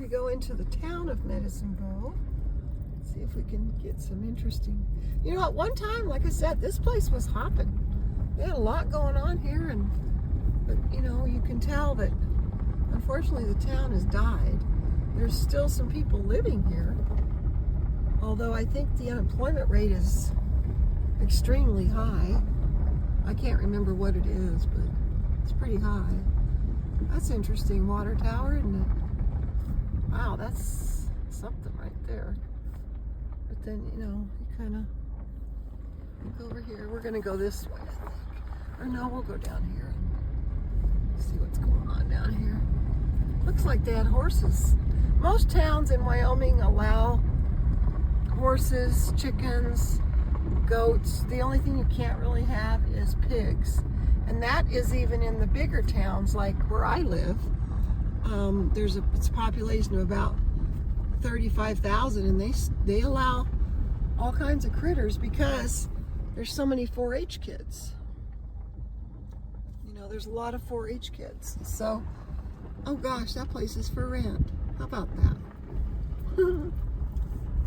to go into the town of Medicine Bow. See if we can get some interesting. You know, at one time, like I said, this place was hopping. They had a lot going on here, but you know, you can tell that unfortunately the town has died. There's still some people living here, although I think the unemployment rate is extremely high. I can't remember what it is, but it's pretty high. That's interesting. Water tower, isn't it? Wow, that's something right there. But then, you know, you kind of look over here. We're going to go this way, I think. Or no, we'll go down here and see what's going on down here. Looks like they had horses. Most towns in Wyoming allow horses, chickens, goats. The only thing you can't really have is pigs. And that is even in the bigger towns like where I live. It's a population of about 35,000, and they allow all kinds of critters because there's so many 4-H kids. You know, there's a lot of 4-H kids. So, oh gosh, that place is for rent. How about that?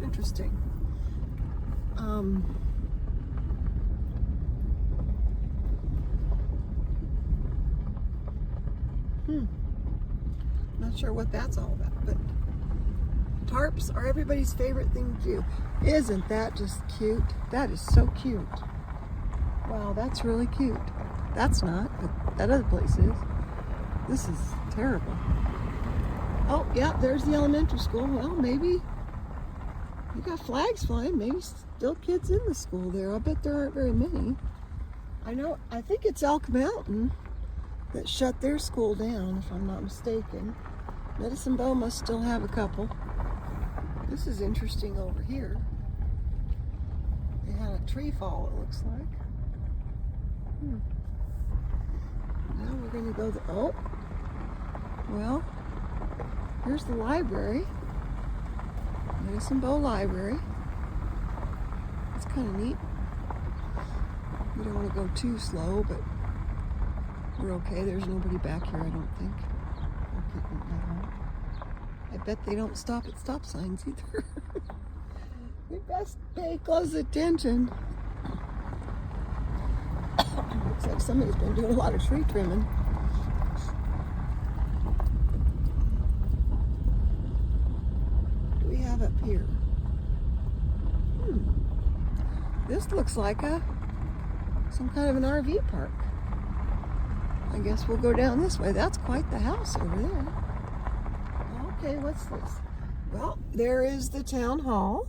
Interesting. Not sure what that's all about, but tarps are everybody's favorite thing to do. Isn't that just cute? That is so cute. Wow, that's really cute. That's not, but that other place is. This is terrible. Oh, yeah, there's the elementary school. Well, maybe you got flags flying. Maybe still kids in the school there. I bet there aren't very many. I think it's Elk Mountain that shut their school down, if I'm not mistaken. Medicine Bow must still have a couple. This is interesting over here. They had a tree fall, it looks like. Now we're going to go oh, well, here's the library. Medicine Bow Library. It's kind of neat. We don't want to go too slow, but we're okay. There's nobody back here, I don't think. I bet they don't stop at stop signs either. We best pay close attention. Looks like somebody's been doing a lot of tree trimming. What do we have up here? This looks like some kind of an RV park. I guess we'll go down this way. That's quite the house over there. Okay, what's this? Well, there is the town hall.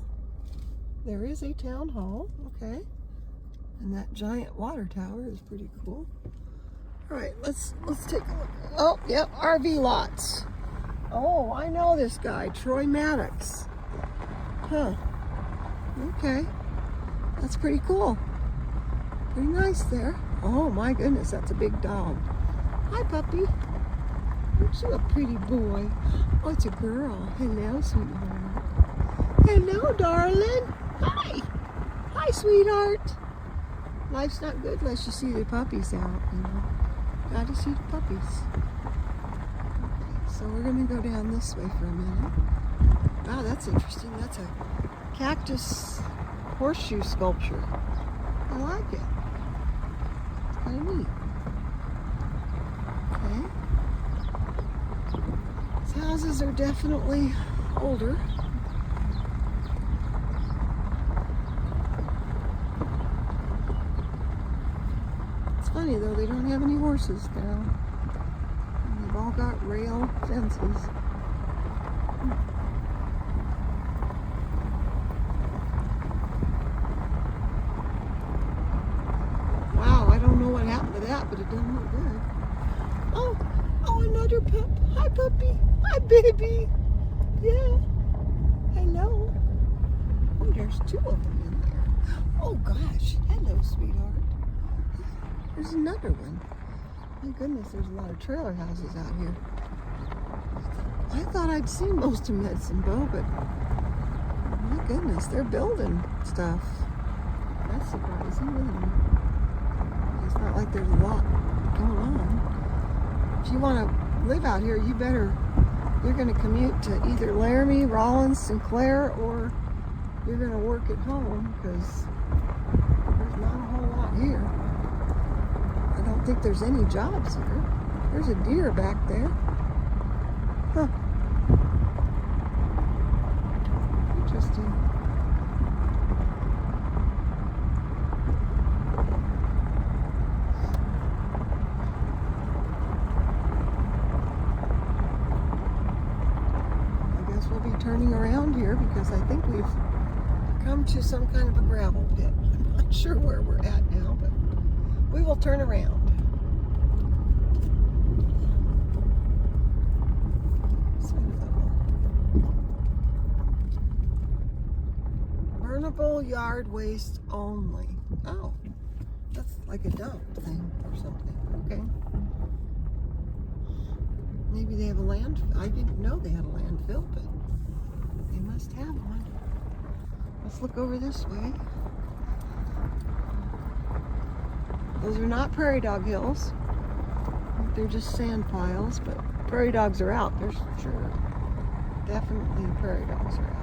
There is a town hall, okay. And that giant water tower is pretty cool. All right, let's take a look. Oh, yep, RV lots. Oh, I know this guy, Troy Maddox. Huh. Okay. That's pretty cool. Pretty nice there. Oh my goodness, that's a big dog. Hi, puppy. Aren't you a pretty boy? Oh, it's a girl. Hello, sweetheart. Hello, darling. Hi. Hi, sweetheart. Life's not good unless you see the puppies out, you know. Gotta see the puppies. Okay, so we're gonna go down this way for a minute. Wow, that's interesting. That's a cactus horseshoe sculpture. I like it. It's kind of neat. Okay. These houses are definitely older. It's funny though, they don't have any horses now. And they've all got rail fences. But it doesn't look good. Oh, another pup. Hi, puppy. Hi, baby. Yeah. Hello. Oh, there's 2 of them in there. Oh, gosh. Hello, sweetheart. There's another one. My goodness, there's a lot of trailer houses out here. I thought I'd seen most of Medicine Bow, but my goodness, they're building stuff. That's surprising, isn't it? It's not like there's a lot going on. If you want to live out here, you better you're going to commute to either Laramie, Rollins, Sinclair, or you're going to work at home, because there's not a whole lot here. I don't think there's any jobs here. There's a deer back there. Huh. Interesting. I guess we'll be turning around here, because I think we've come to some kind of a gravel pit. I'm not sure where we're at now, but we will turn around. Burnable yard waste only. Oh, that's like a dump thing or something. Okay. Maybe they have a landfill. I didn't know they had a landfill, but they must have one. Let's look over this way. Those are not prairie dog hills. They're just sand piles, but prairie dogs are out. There's sure. Definitely prairie dogs are out.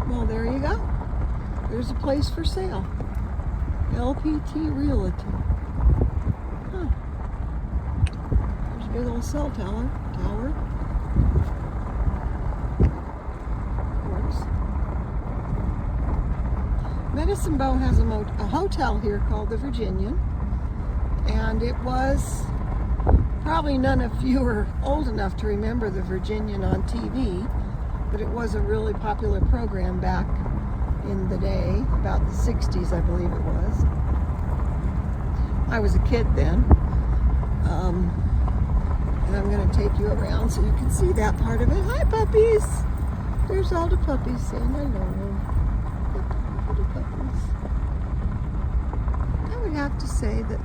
Well, there you go. There's a place for sale. LPT Realty. Huh. There's a big old cell tower. Of course. Medicine Bow has a hotel here called the Virginian. And it was, probably none of you are old enough to remember the Virginian on TV, but it was a really popular program back in the day, about the 60s, I believe it was. I was a kid then. And I'm going to take you around so you can see that part of it. Hi, puppies! There's all the puppies saying hello. Little puppies. I would have to say that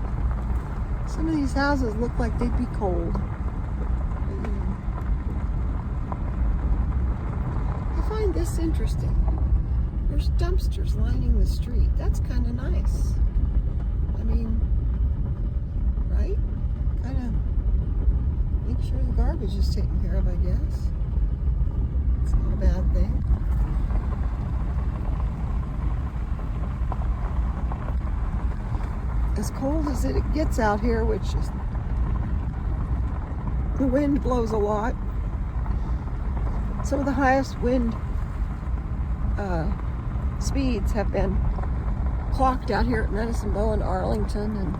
some of these houses look like they'd be cold. But, you know. I find this interesting. There's dumpsters lining the street. That's kind of nice. I mean, right? Kind of make sure the garbage is taken care of, I guess. It's not a bad thing. As cold as it gets out here, which is, the wind blows a lot. Some of the highest wind speeds have been clocked out here at Medicine Bow and Arlington and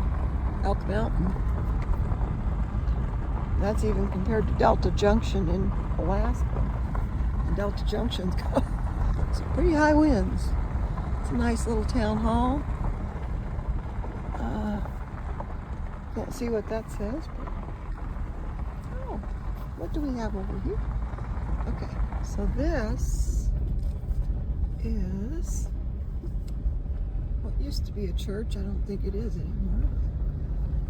Elk Mountain. That's even compared to Delta Junction in Alaska. And Delta Junction's got some pretty high winds. It's a nice little town hall. Can't see what that says, but oh, what do we have over here? Okay, so this is what used to be a church. I don't think it is anymore.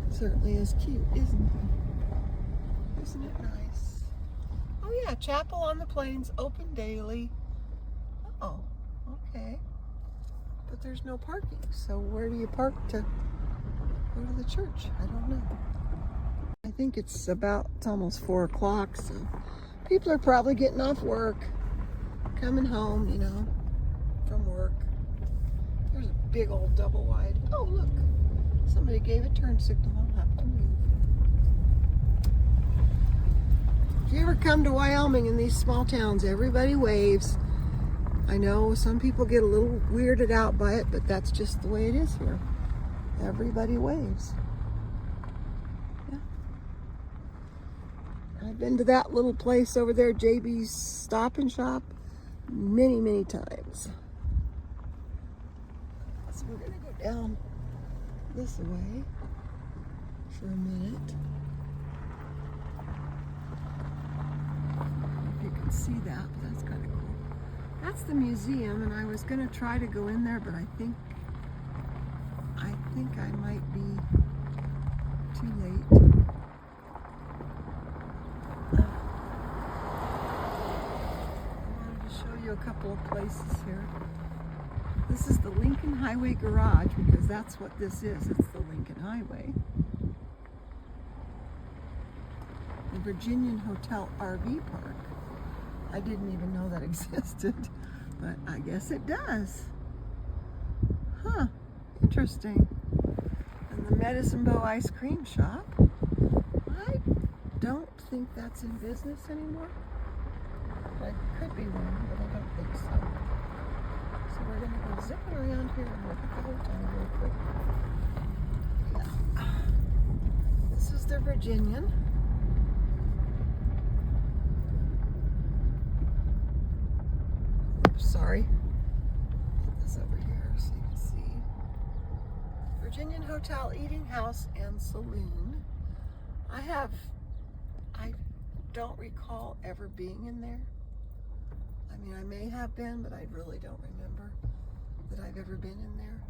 It certainly is cute, isn't it? Isn't it nice? Oh yeah, Chapel on the Plains, open daily. Oh, okay. But there's no parking, so where do you park to go to the church? I don't know. I think it's almost 4 o'clock, so people are probably getting off work, coming home, you know, from work. There's a big old double wide. Oh, look. Somebody gave a turn signal. I'll have to move. If you ever come to Wyoming in these small towns, everybody waves. I know some people get a little weirded out by it, but that's just the way it is here. Everybody waves. Yeah. I've been to that little place over there, JB's Stop and Shop, many, many times. So we're going to go down this way for a minute. I don't know if you can see that, but that's kind of cool. That's the museum, and I was going to try to go in there, but I think I might be too late. I wanted to show you a couple of places here. This is the Lincoln Highway Garage because that's what this is. It's the Lincoln Highway. The Virginian Hotel RV Park. I didn't even know that existed, but I guess it does. Huh, interesting. And the Medicine Bow Ice Cream Shop. I don't think that's in business anymore. I could be wrong, but I don't think so. So we're going to go zipping around here and look at the hotel real quick. Yeah. This is the Virginian. Oops, sorry. Put this over here so you can see. Virginian Hotel, Eating House, and Saloon. I don't recall ever being in there. I mean, I may have been, but I really don't remember that I've ever been in there.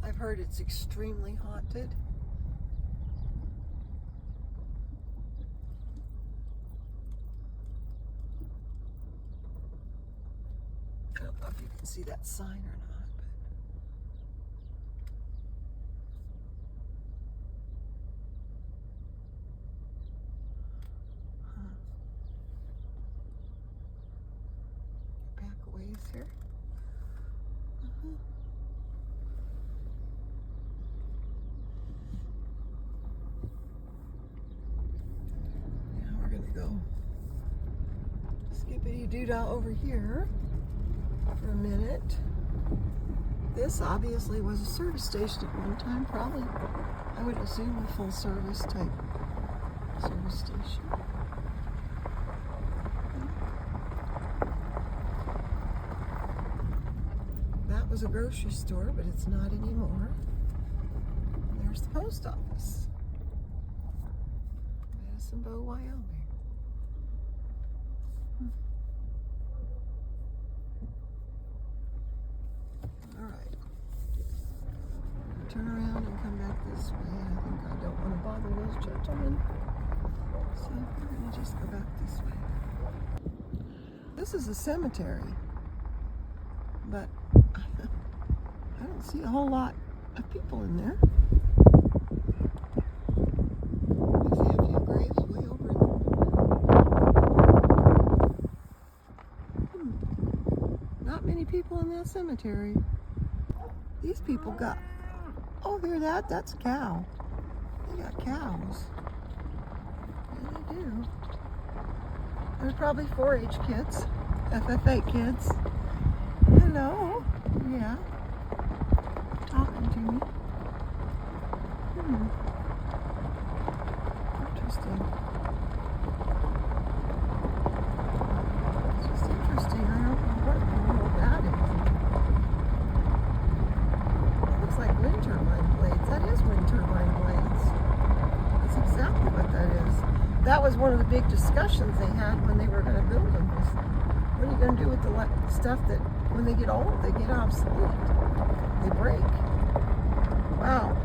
I've heard it's extremely haunted. I don't know if you can see that sign or not. Here. Now we're going to go skippity-doo-dah over here for a minute. This obviously was a service station at one time, probably, I would assume, a full service type service station. Was a grocery store, but it's not anymore. And there's the post office. Medicine Bow, Wyoming. All right. Turn around and come back this way. I think I don't want to bother those gentlemen. So we're going to just go back this way. This is a cemetery, but I don't see a whole lot of people in there. I see a few graves way over there. Not many people in that cemetery. These people got, oh, hear that? That's a cow. They got cows. Yeah, they do. There's probably 4-H kids, FFA kids. Hello. Yeah. Talking to me. Interesting. It's just interesting. I don't know what that is. It looks like wind turbine blades. That is wind turbine blades. That's exactly what that is. That was one of the big discussions they had when they were going to build them. Was, what are you going to do with the stuff that when they get old, they get obsolete? They break. Wow.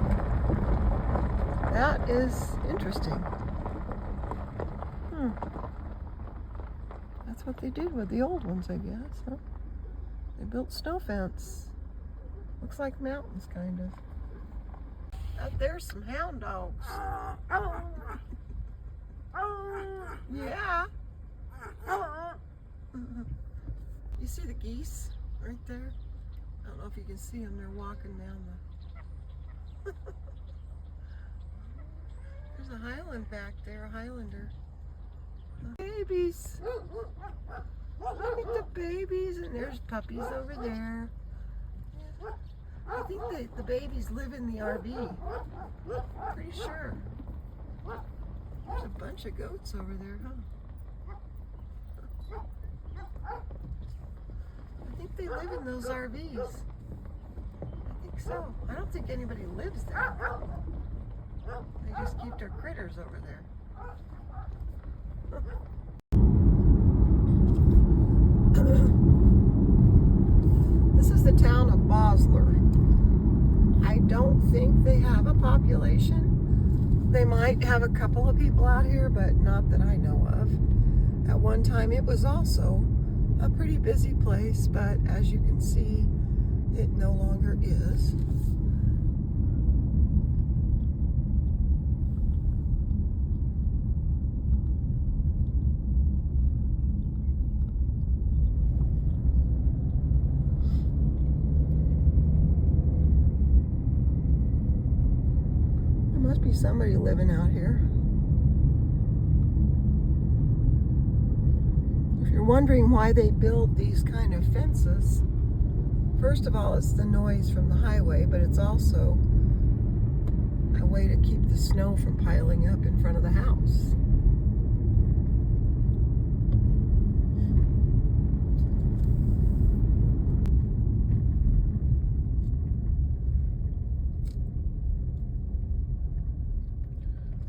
That is interesting. That's what they did with the old ones, I guess, huh? They built snow fence. Looks like mountains, kind of. Out there's some hound dogs. Yeah. You see the geese right there? I don't know if you can see them. They're walking down the... There's a Highland back there, a Highlander. Babies. Look at the babies, and there's puppies over there. I think the babies live in the RV. Pretty sure. There's a bunch of goats over there, huh? I think they live in those RVs. I think so. I don't think anybody lives there. They just keep their critters over there. This is the town of Bosler. I don't think they have a population. They might have a couple of people out here, but not that I know of. At one time, it was also a pretty busy place, but as you can see, it no longer is. There must be somebody living out here. If you're wondering why they build these kind of fences, first of all, it's the noise from the highway, but it's also a way to keep the snow from piling up in front of the house.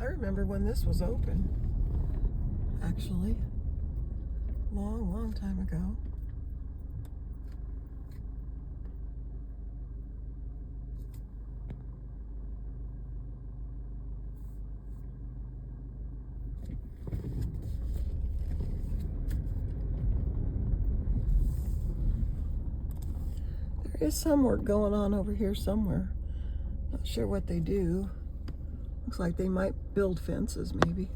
I remember when this was open, actually. Long time ago. There is some work going on over here somewhere. Not sure what they do. Looks like they might build fences, maybe.